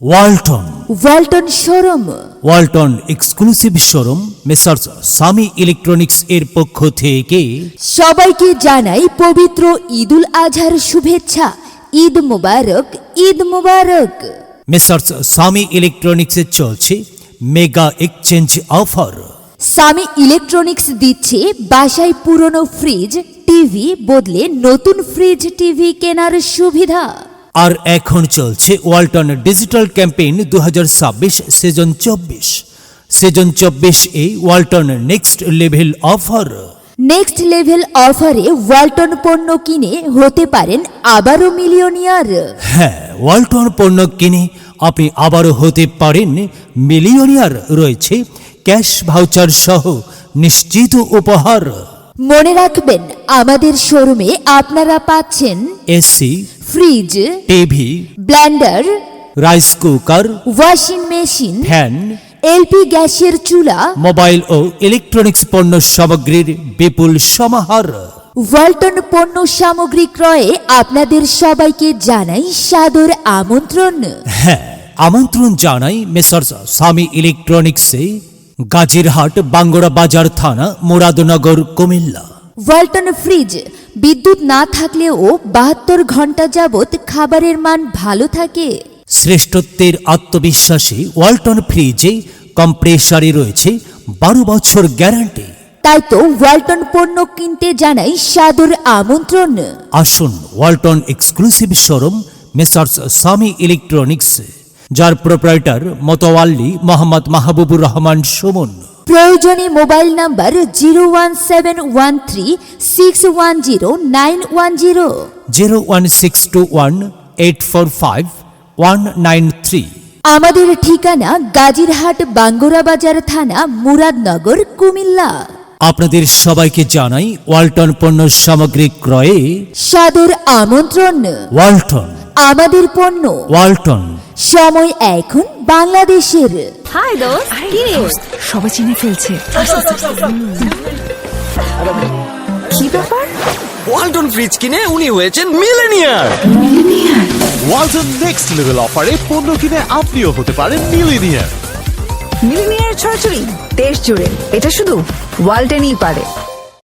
Walton showroom, Walton exclusive showroom Messrs Sami electronics এর পক্ষ থেকে সবাইকে জানাই পবিত্র ঈদুল আজহার শুভেচ্ছা। ঈদ মুবারক, ঈদ মুবারক। মেসার্স সামি ইলেকট্রনিক্সে চলছে mega exchange offer. Sami electronics দিচ্ছে বাসায় পুরনো ফ্রিজ টিভি বদলে নতুন ফ্রিজ টিভি কেনার সুবিধা। আর এখন চলছে Walton digital campaign 2026 season 24। Season 24 এ Walton next level offer. Next level অফারে ওয়ালটন পণ্য কিনে হতে পারেন আবারও মিলিয়নিয়ার। হ্যাঁ, ওয়ালটন পণ্য কিনে আপনি আবারও হতে পারেন মিলিয়নিয়ার। রয়েছে ক্যাশ ভাউচার সহ নিশ্চিত উপহার। মনে রাখবেন, আমাদের শোরুমে আপনারা পাচ্ছেন AC, fridge, TV, Blender, rice cooker, washing machine, fan, LP গ্যাসের চুলা, মোবাইল ও ইলেকট্রনিক্স পণ্য সামগ্রীর বিপুল সমাহার। ওয়ালটন পণ্য সামগ্রী ক্রয়ে আপনাদের সবাইকে জানাই সাদর আমন্ত্রণ। হ্যাঁ, আমন্ত্রণ জানাই মেসার্স সামি ইলেকট্রনিক্সে, গাজীরহাট, বাঙ্গুরা বাজার থানা, মুরাদনগর, কুমিল্লা। ওয়ালটন ফ্রিজ বিদ্যুৎ না থাকলেও 72 ঘন্টা যাবত খাবারের মান ভালো থাকে। শ্রেষ্ঠত্বের আত্মবিশ্বাসী ওয়ালটন ফ্রিজে কম্প্রেসারে রয়েছে 12 বছর গ্যারান্টি। তাই তো ওয়ালটন পণ্য কিনতে জানাই সাদর আমন্ত্রণ। আসুন Walton exclusive showroom Messrs Sami electronics, যার প্রোপ্রাইটার মোতাওয়াল্লি মোহাম্মদ মাহবুবুর রহমান সুমন। প্রয়োজনে মোবাইল নাম্বার 01713610910, 01621845193। আমাদের ঠিকানা গাজীরহাট, বাঙ্গুরা বাজার থানা, মুরাদনগর, কুমিল্লা। আপনাদের সবাইকে জানাই ওয়ালটন পণ্য সামগ্রী ক্রয়ে সাদর আমন্ত্রণ। ওয়ালটন, আমাদের পণ্য, ওয়ালটন। সময় এখন বাংলাদেশের। হাই দোস্ত, কি রে? সবাই চিনে ফেলছে। কি ব্যাপার? ওয়ালটন ফ্রিজ কিনে উনি হয়েছেন মিলেনিয়ার। ওয়ালটন নেক্সট লেভেল অফারে পণ্য কিনে আপনিও হতে পারেন মিলিয়নিয়ার। মিলিনিয়ার ছড়াছড়ি দেশ জুড়ে, এটা শুধু ওয়ালটনই পারে।